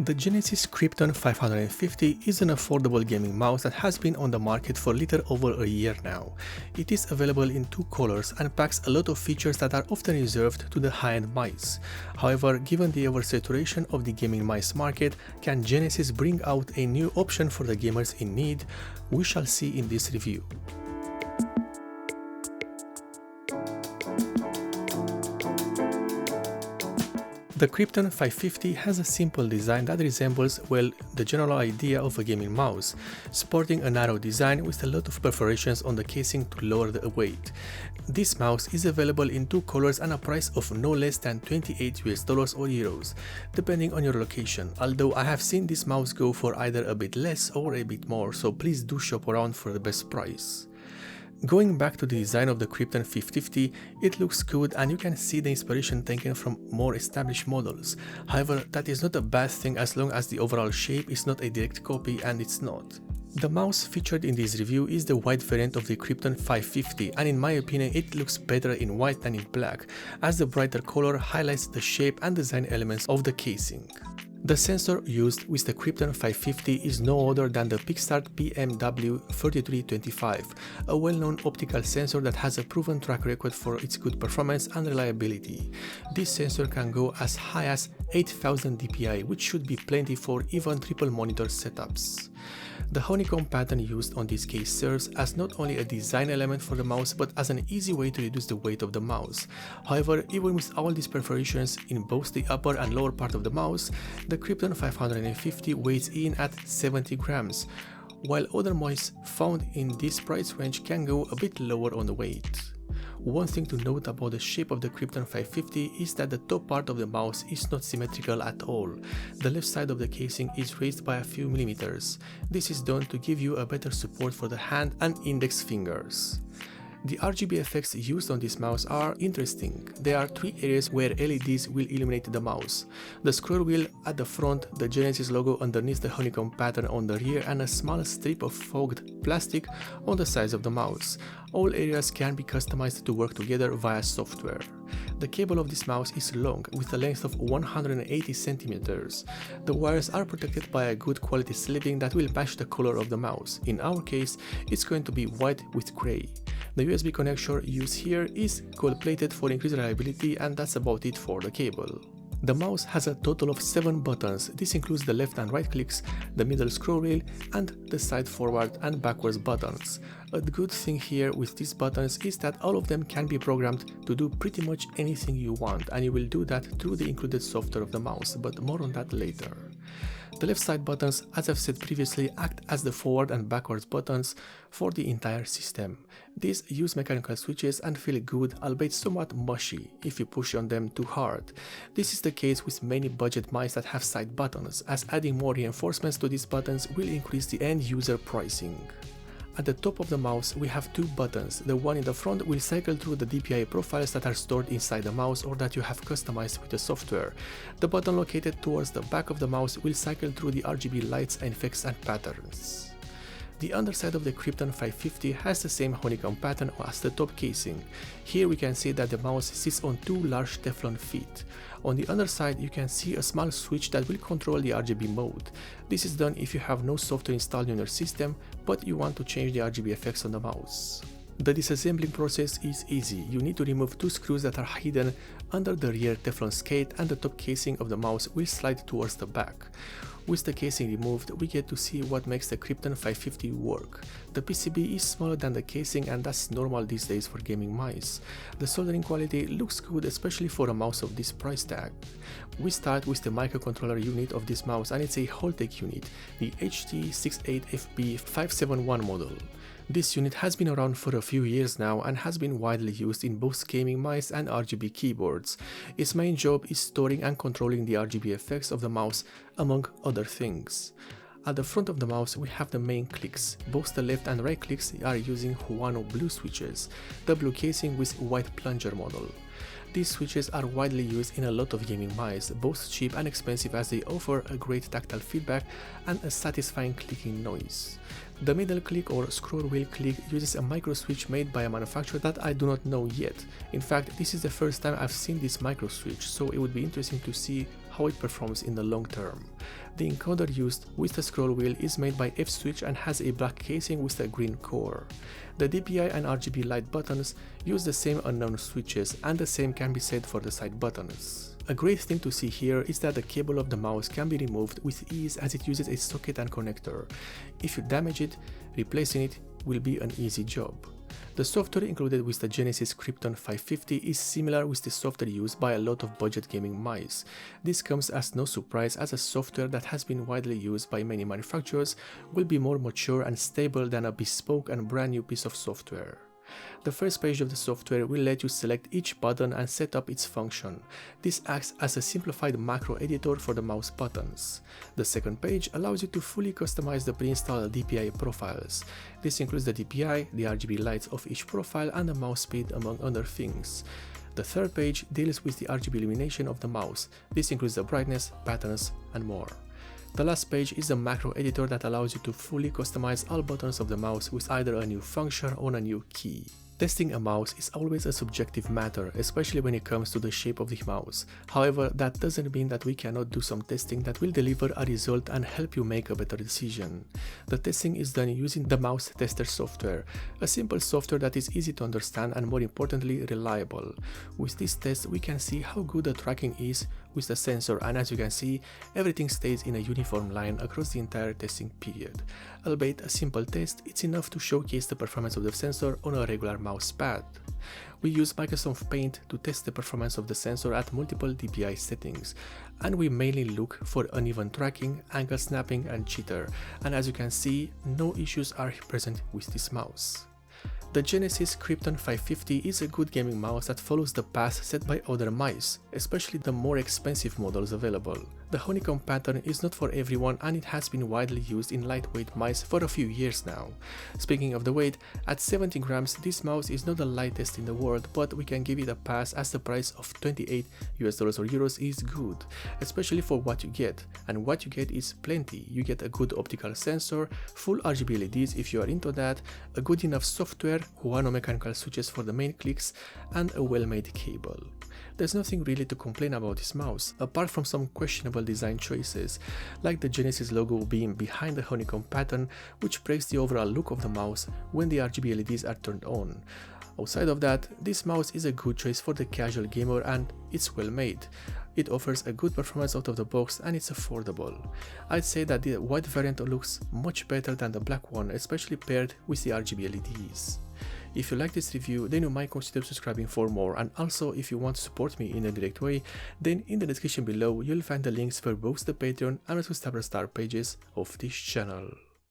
The Genesis Krypton 550 is an affordable gaming mouse that has been on the market for little over a year now. It is available in two colors and packs a lot of features that are often reserved to the high-end mice. However, given the oversaturation of the gaming mice market, can Genesis bring out a new option for the gamers in need? We shall see in this review. The Krypton 550 has a simple design that resembles, well, the general idea of a gaming mouse, sporting a narrow design with a lot of perforations on the casing to lower the weight. This mouse is available in two colors and a price of no less than $28 or euros, depending on your location, although I have seen this mouse go for either a bit less or a bit more, so please do shop around for the best price. Going back to the design of the Krypton 550, it looks good and you can see the inspiration taken from more established models. However, that is not a bad thing as long as the overall shape is not a direct copy, and it's not. The mouse featured in this review is the white variant of the Krypton 550, and in my opinion it looks better in white than in black, as the brighter color highlights the shape and design elements of the casing. The sensor used with the Krypton 550 is no other than the Pixart PMW3325, a well-known optical sensor that has a proven track record for its good performance and reliability. This sensor can go as high as 8000 dpi, which should be plenty for even triple monitor setups. The honeycomb pattern used on this case serves as not only a design element for the mouse but as an easy way to reduce the weight of the mouse. However, even with all these perforations in both the upper and lower part of the mouse, the Krypton 550 weighs in at 70 grams, while other mice found in this price range can go a bit lower on the weight. One thing to note about the shape of the Krypton 550 is that the top part of the mouse is not symmetrical at all. The left side of the casing is raised by a few millimeters. This is done to give you a better support for the hand and index fingers. The RGB effects used on this mouse are interesting. There are three areas where LEDs will illuminate the mouse: the scroll wheel at the front, the Genesis logo underneath the honeycomb pattern on the rear, and a small strip of fogged plastic on the sides of the mouse. All areas can be customized to work together via software. The cable of this mouse is long, with a length of 180 centimeters. The wires are protected by a good quality sleeving that will match the color of the mouse. In our case, it's going to be white with gray. The USB connector used here is gold-plated for increased reliability, and that's about it for the cable. The mouse has a total of 7 buttons. This includes the left and right clicks, the middle scroll wheel, and the side forward and backwards buttons. A good thing here with these buttons is that all of them can be programmed to do pretty much anything you want, and you will do that through the included software of the mouse, but more on that later. The left side buttons, as I've said previously, act as the forward and backwards buttons for the entire system. These use mechanical switches and feel good, albeit somewhat mushy if you push on them too hard. This is the case with many budget mice that have side buttons, as adding more reinforcements to these buttons will increase the end user pricing. At the top of the mouse we have two buttons. The one in the front will cycle through the DPI profiles that are stored inside the mouse or that you have customized with the software. The button located towards the back of the mouse will cycle through the RGB lights, effects and patterns. The underside of the Krypton 550 has the same honeycomb pattern as the top casing. Here we can see that the mouse sits on two large Teflon feet. On the underside you can see a small switch that will control the RGB mode. This is done if you have no software installed in your system, but you want to change the RGB effects on the mouse. The disassembling process is easy. You need to remove two screws that are hidden under the rear Teflon skate, and the top casing of the mouse will slide towards the back. With the casing removed, we get to see what makes the Krypton 550 work. The PCB is smaller than the casing, and that's normal these days for gaming mice. The soldering quality looks good, especially for a mouse of this price tag. We start with the microcontroller unit of this mouse, and it's a Holtec unit, the HT68FB571 model. This unit has been around for a few years now and has been widely used in both gaming mice and RGB keyboards. Its main job is storing and controlling the RGB effects of the mouse, among other things. At the front of the mouse we have the main clicks. Both the left and right clicks are using Huano blue switches, the blue casing with white plunger model. These switches are widely used in a lot of gaming mice, both cheap and expensive, as they offer a great tactile feedback and a satisfying clicking noise. The middle click or scroll wheel click uses a micro switch made by a manufacturer that I do not know yet. In fact, this is the first time I've seen this micro switch, so it would be interesting to see how it performs in the long term. The encoder used with the scroll wheel is made by F-Switch and has a black casing with a green core. The DPI and RGB light buttons use the same unknown switches, and the same can be said for the side buttons. A great thing to see here is that the cable of the mouse can be removed with ease as it uses a socket and connector. If you damage it, replacing it will be an easy job. The software included with the Genesis Krypton 550 is similar with the software used by a lot of budget gaming mice. This comes as no surprise, as a software that has been widely used by many manufacturers will be more mature and stable than a bespoke and brand new piece of software. The first page of the software will let you select each button and set up its function. This acts as a simplified macro editor for the mouse buttons. The second page allows you to fully customize the pre-installed DPI profiles. This includes the DPI, the RGB lights of each profile, and the mouse speed, among other things. The third page deals with the RGB illumination of the mouse. This includes the brightness, patterns, and more. The last page is the macro editor that allows you to fully customize all buttons of the mouse with either a new function or a new key. Testing a mouse is always a subjective matter, especially when it comes to the shape of the mouse. However, that doesn't mean that we cannot do some testing that will deliver a result and help you make a better decision. The testing is done using the Mouse Tester software, a simple software that is easy to understand and, more importantly, reliable. With this test, we can see how good the tracking is with the sensor, and as you can see, everything stays in a uniform line across the entire testing period. Albeit a simple test, it's enough to showcase the performance of the sensor on a regular mouse pad. We use Microsoft Paint to test the performance of the sensor at multiple DPI settings, and we mainly look for uneven tracking, angle snapping, and jitter, and as you can see, no issues are present with this mouse. The Genesis Krypton 550 is a good gaming mouse that follows the path set by other mice, especially the more expensive models available. The honeycomb pattern is not for everyone, and it has been widely used in lightweight mice for a few years now. Speaking of the weight, at 70 grams this mouse is not the lightest in the world, but we can give it a pass as the price of $28 or euros is good, especially for what you get. And what you get is plenty. You get a good optical sensor, full RGB LEDs if you are into that, a good enough software, one mechanical switches for the main clicks, and a well-made cable. There's nothing really to complain about this mouse, apart from some questionable design choices, like the Genesis logo being behind the honeycomb pattern, which breaks the overall look of the mouse when the RGB LEDs are turned on. Outside of that, this mouse is a good choice for the casual gamer, and it's well made. It offers a good performance out of the box, and it's affordable. I'd say that the white variant looks much better than the black one, especially paired with the RGB LEDs. If you like this review, then you might consider subscribing for more, and also if you want to support me in a direct way, then in the description below you'll find the links for both the Patreon and the Star pages of this channel.